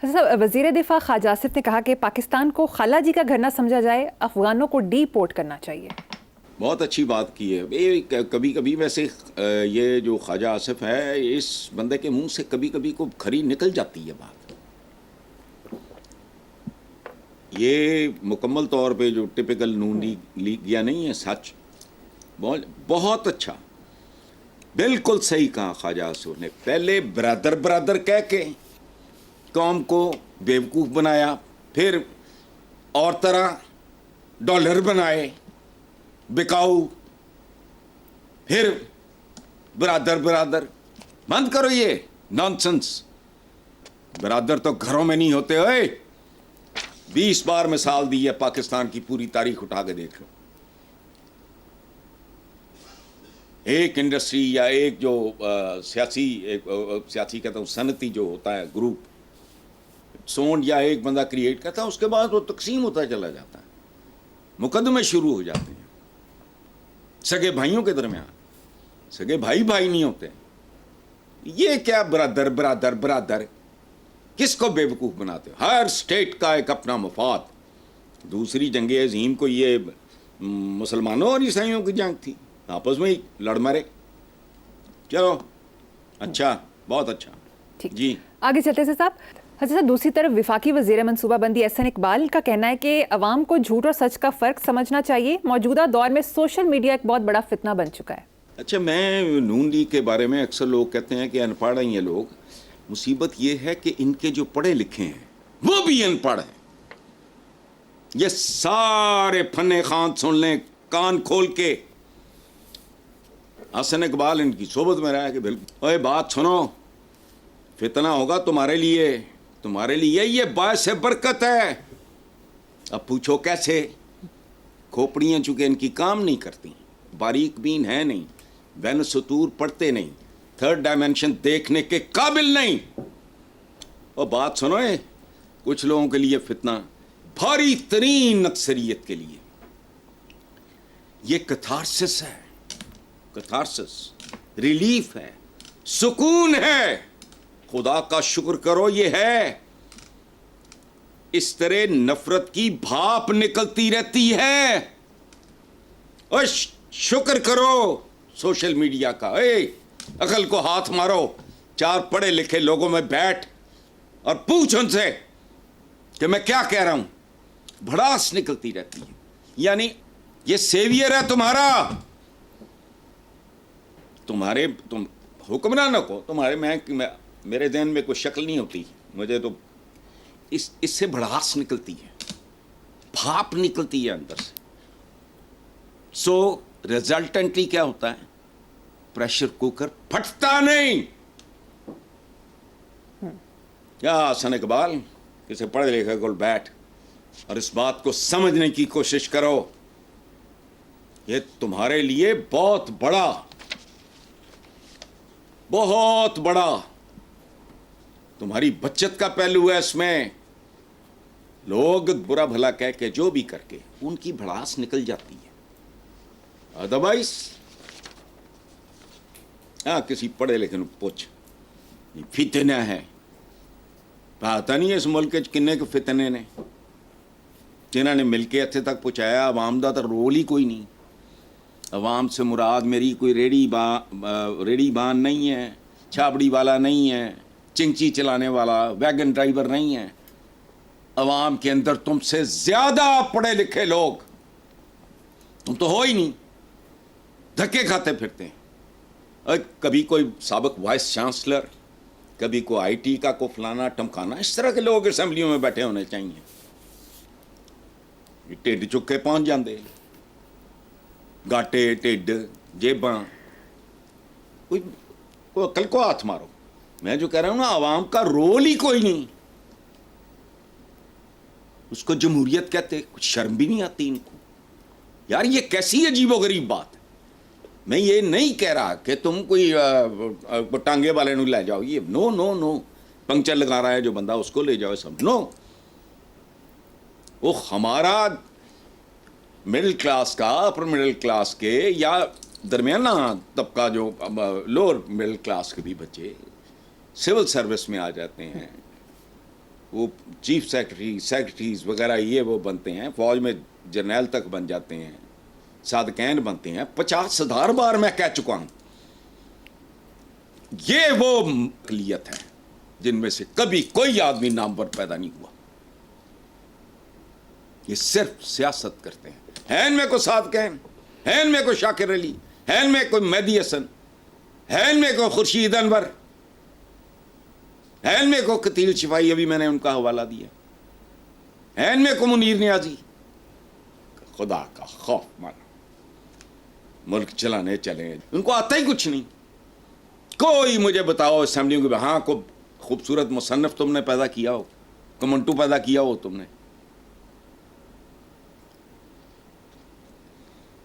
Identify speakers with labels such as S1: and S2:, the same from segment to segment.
S1: وزیر دفاع خواجہ آصف نے کہا کہ پاکستان کو خالہ جی کا گھر نہ سمجھا جائے، افغانوں کو ڈی پورٹ کرنا چاہیے.
S2: بہت اچھی بات کی ہے. کبھی کبھی ویسے یہ جو خواجہ آصف ہے، اس بندے کے منہ سے کبھی کبھی کو کھری نکل جاتی ہے بات. یہ مکمل طور پہ جو ٹپیکل نون لیگ یا نہیں ہے، سچ بہت اچھا، بالکل صحیح کہا خواجہ آصف نے. پہلے برادر برادر کہہ کے قوم کو بیوقوف بنایا، پھر اور طرح ڈالر بنائے بکاؤ، پھر برادر برادر. بند کرو یہ نانسنس. برادر تو گھروں میں نہیں ہوتے. ہوئے 20 بار مثال دی ہے، پاکستان کی پوری تاریخ اٹھا کے دیکھ لو. ایک انڈسٹری یا ایک جو سیاسی کہتا ہوں صنعتی جو ہوتا ہے گروپ سونڈ یا ایک بندہ کریٹ کرتا ہے، اس کے بعد وہ تقسیم ہوتا چلا جاتا ہے، مقدمے شروع ہو جاتے ہیں سگے بھائیوں کے درمیان. سگے بھائی بھائی نہیں ہوتے. یہ کیا برادر برادر برادر، کس کو بے وقوف بناتے ہو؟ ہر سٹیٹ کا ایک اپنا مفاد. دوسری جنگ عظیم کو یہ مسلمانوں اور عیسائیوں کی جنگ تھی، آپس میں ہی لڑ مرے. چلو اچھا، بہت اچھا. جی
S1: آگے چلتے ہیں صاحب. حضرت دوسری طرف وفاقی وزیر منصوبہ بندی احسن اقبال کا کہنا ہے کہ عوام کو جھوٹ اور سچ کا فرق سمجھنا چاہیے. موجودہ دور میں سوشل میڈیا ایک بہت بڑا فتنہ بن چکا ہے.
S2: اچھا، میں نون لیگ کے بارے میں اکثر لوگ کہتے ہیں کہ ان پڑھ ہیں یہ لوگ. مصیبت یہ ہے کہ ان کے جو پڑھے لکھے ہیں وہ بھی ان پڑھ ہیں. یہ سارے فن خوان سن لیں کان کھول کے. احسن اقبال ان کی صحبت میں رہا کہ بالکل اوے بات سنو، فتنہ ہوگا تمہارے لیے یہ باعث برکت ہے. اب پوچھو کیسے؟ کھوپڑیاں چونکہ ان کی کام نہیں کرتی، باریک بین ہے نہیں، بین سطور پڑھتے نہیں، تھرڈ ڈائمنشن دیکھنے کے قابل نہیں. اور بات سنو، کچھ لوگوں کے لیے فتنہ، بھاری ترین اکثریت کے لیے یہ کتھارسس ہے، کتھارسس ریلیف ہے، سکون ہے. خدا کا شکر کرو یہ ہے. اس طرح نفرت کی بھاپ نکلتی رہتی ہے. اور شکر کرو سوشل میڈیا کا. عقل کو ہاتھ مارو، 4 پڑھے لکھے لوگوں میں بیٹھ اور پوچھ ان سے کہ میں کیا کہہ رہا ہوں. بھڑاس نکلتی رہتی ہے. یعنی یہ سیویئر ہے تمہارا. تم حکمران کو تمہارے میرے ذہن میں کوئی شکل نہیں ہوتی. مجھے تو اس سے بھڑاس نکلتی ہے، بھاپ نکلتی ہے اندر سے. سو ریزلٹنٹلی کیا ہوتا ہے؟ پریشر کوکر پھٹتا نہیں. یا حسن اقبال کسی پڑھے لکھے کو بیٹھ اور اس بات کو سمجھنے کی کوشش کرو. یہ تمہارے لیے بہت بڑا تمہاری بچت کا پہلو ہے. اس میں لوگ برا بھلا کہہ کے جو بھی کر کے ان کی بھڑاس نکل جاتی ہے. ادروائز کسی پڑھے لکھے نے پوچھ فتنہ ہے. پتا نہیں اس ملک کنے کے فتنے نے جنہوں نے مل کے اتنے تک پہنچایا. عوام دا تو رول ہی کوئی نہیں. عوام سے مراد میری کوئی ریڑی بان نہیں ہے، چھابڑی والا نہیں ہے، چنچی چلانے والا ویگن ڈرائیور نہیں ہے. عوام کے اندر تم سے زیادہ پڑھے لکھے لوگ تم تو ہو ہی نہیں، دھکے کھاتے پھرتے ہیں. کبھی کوئی سابق وائس چانسلر، کبھی کوئی آئی ٹی کا کو فلانا ٹمکانا. اس طرح کے لوگ اسمبلیوں میں بیٹھے ہونے چاہیے. ٹھڈ چک کے پہنچ جاندے، گاٹے ٹھڈ جیباں. کوئی عقل کو ہاتھ مارو. میں جو کہہ رہا ہوں نا، عوام کا رول ہی کوئی نہیں. اس کو جمہوریت کہتے. کچھ شرم بھی نہیں آتی ان کو. یار یہ کیسی عجیب و غریب بات ہے. میں یہ نہیں کہہ رہا کہ تم کوئی ٹانگے والے نو لے جاؤ. یہ نو پنکچر لگا رہا ہے جو بندہ اس کو لے جاؤ. سب نو. وہ ہمارا مڈل کلاس کا، اپر مڈل کلاس کے یا درمیانہ طبقہ جو لوور مڈل کلاس کے بھی بچے سول سروس میں آ جاتے ہیں. وہ چیف سیکرٹریز وغیرہ یہ وہ بنتے ہیں، فوج میں جرنیل تک بن جاتے ہیں، صادقین بنتے ہیں. 50,000 بار میں کہہ چکا ہوں یہ وہ اقلیت ہے جن میں سے کبھی کوئی آدمی نامور پیدا نہیں ہوا. یہ صرف سیاست کرتے ہیں ان میں کوئی صادقین، ہے ان میں کوئی شاکر علی، ہے ان میں کوئی مہدی حسن، ہے ان میں کوئی خورشید انور، ہے ان میں کوئی قتیل شفائی، ابھی میں نے ان کا حوالہ دیا، ہے ان میں کوئی منیر نیازی. خدا کا خوف مانا، ملک چلانے چلے، ان کو آتا ہی کچھ نہیں. کوئی مجھے بتاؤ اسمبلیوں کے ہاں کو خوبصورت مصنف تم نے پیدا کیا ہو، کمنٹو پیدا کیا ہو تم نے.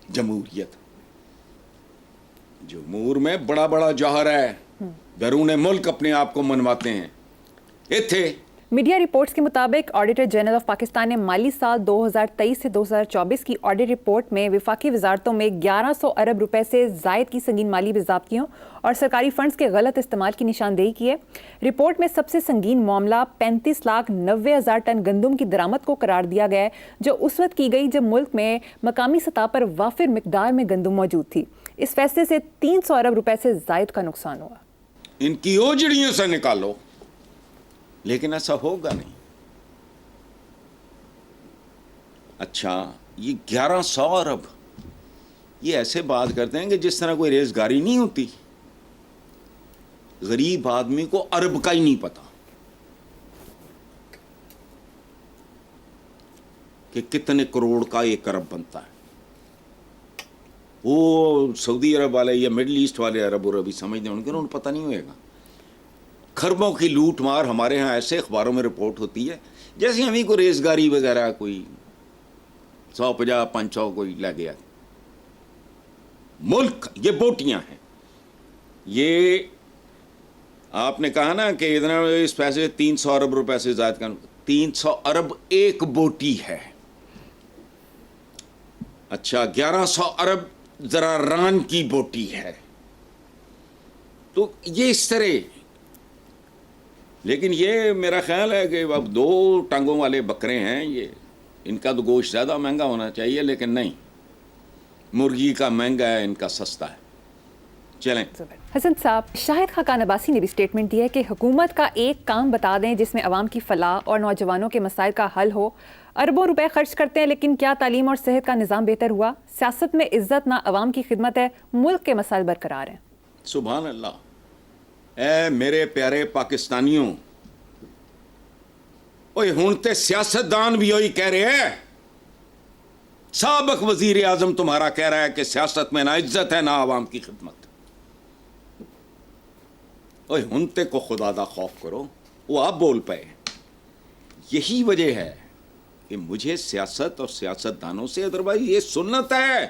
S2: جمہوریت، جمہور میں بڑا بڑا جوہر ہے، بیرون ملک اپنے آپ کو منواتے ہیں. ایتھے
S1: میڈیا رپورٹس کے مطابق آڈیٹر جنرل آف پاکستان نے مالی سال 2023 سے 2024 کی آڈٹ رپورٹ میں وفاقی وزارتوں میں 1100 ارب روپے سے زائد کی سنگین مالی باضابطگیوں اور سرکاری فنڈز کے غلط استعمال کی نشاندہی کی ہے. رپورٹ میں سب سے سنگین معاملہ 35,90,000 ٹن گندم کی درآمد کو قرار دیا گیا ہے، جو اس وقت کی گئی جب ملک میں مقامی سطح پر وافر مقدار میں گندم موجود تھی. اس فیصلے سے 300 ارب روپے سے زائد کا نقصان ہوا.
S2: ان کی اوجڑیوں سے نکالو، لیکن ایسا ہوگا نہیں. اچھا یہ 1100 ارب، یہ ایسے بات کرتے ہیں کہ جس طرح کوئی ریزگاری نہیں ہوتی. غریب آدمی کو ارب کا ہی نہیں پتا کہ کتنے کروڑ کا ایک ارب بنتا ہے. وہ سعودی عرب والے یا مڈل ایسٹ والے عرب اور ابھی سمجھتے ہیں ان کو پتہ نہیں ہوئے گا. خربوں کی لوٹ مار ہمارے ہاں ایسے اخباروں میں رپورٹ ہوتی ہے جیسے ہمیں کوئی ریزگاری وغیرہ کوئی 150 500 کوئی لے گیا. ملک یہ بوٹیاں ہیں. یہ آپ نے کہا نا کہ اتنا اس پیسے 300 ارب روپے سے زائد کا، 300 ارب ایک بوٹی ہے. اچھا 1100 ارب ذرا ران کی بوٹی ہے. تو یہ اس طرح، لیکن یہ میرا خیال ہے کہ اب 2 ٹانگوں والے بکرے ہیں، یہ ان کا تو گوشت زیادہ مہنگا ہونا چاہیے، لیکن نہیں، مرغی کا مہنگا ہے، ان کا سستا ہے. چلیں.
S1: حسن صاحب، شاہد خاقان عباسی نے بھی سٹیٹمنٹ دی ہے کہ حکومت کا ایک کام بتا دیں جس میں عوام کی فلاح اور نوجوانوں کے مسائل کا حل ہو. اربوں روپے خرچ کرتے ہیں لیکن کیا تعلیم اور صحت کا نظام بہتر ہوا؟ سیاست میں عزت نہ عوام کی خدمت ہے، ملک کے مسائل برقرار ہیں.
S2: سبحان اللہ. اے میرے پیارے پاکستانیوں، اوے ہن تے سیاستدان بھی وہی کہہ رہے ہیں. سابق وزیر اعظم تمہارا کہہ رہا ہے کہ سیاست میں نہ عزت ہے نہ عوام کی خدمت. اوے ہن تے کو خدا دا خوف کرو. وہ آپ بول پائے. یہی وجہ ہے کہ مجھے سیاست اور سیاستدانوں سے ادروائز یہ سنت ہے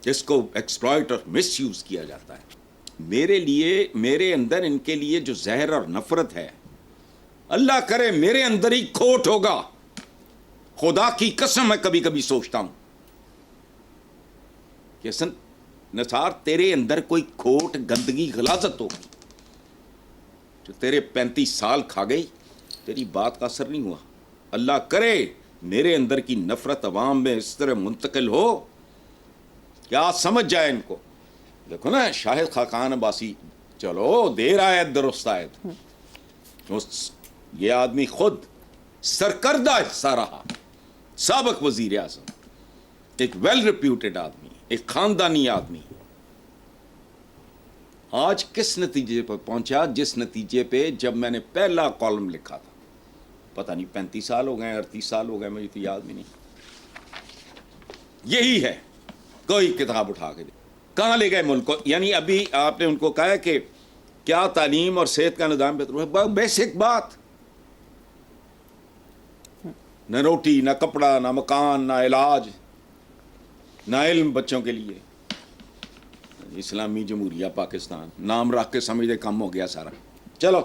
S2: جس کو ایکسپلائٹ اور مس یوز کیا جاتا ہے. میرے لیے، میرے اندر ان کے لیے جو زہر اور نفرت ہے، اللہ کرے میرے اندر ہی کھوٹ ہوگا. خدا کی قسم میں کبھی کبھی سوچتا ہوں کہ نثار تیرے اندر کوئی کھوٹ، گندگی، غلاظت ہوگی جو تیرے 35 سال کھا گئی، تیری بات کا اثر نہیں ہوا. اللہ کرے میرے اندر کی نفرت عوام میں اس طرح منتقل ہو کیا سمجھ جائے ان کو. دیکھو نا شاہد خاقان عباسی، چلو دیر آیت درست آیت، یہ آدمی خود سرکردہ حصہ رہا، سابق وزیر اعظم، ایک ویل ریپیوٹیڈ آدمی، ایک خاندانی آدمی. آج کس نتیجے پر پہنچا؟ جس نتیجے پہ جب میں نے پہلا کالم لکھا تھا، پتہ نہیں 35 سال ہو گئے، 38 سال ہو گئے، مجھے تو یاد بھی نہیں. یہی ہے، کوئی کتاب اٹھا کے دے کہاں لے گئے ملک کو. یعنی ابھی آپ نے ان کو کہا کہ کیا تعلیم اور صحت کا نظام بہتر ہوا؟ بیسک بات، نہ روٹی، نہ کپڑا، نہ مکان، نہ علاج، نہ علم بچوں کے لیے. اسلامی جمہوریہ پاکستان نام رکھ کے سمجھتے کم ہو گیا سارا. چلو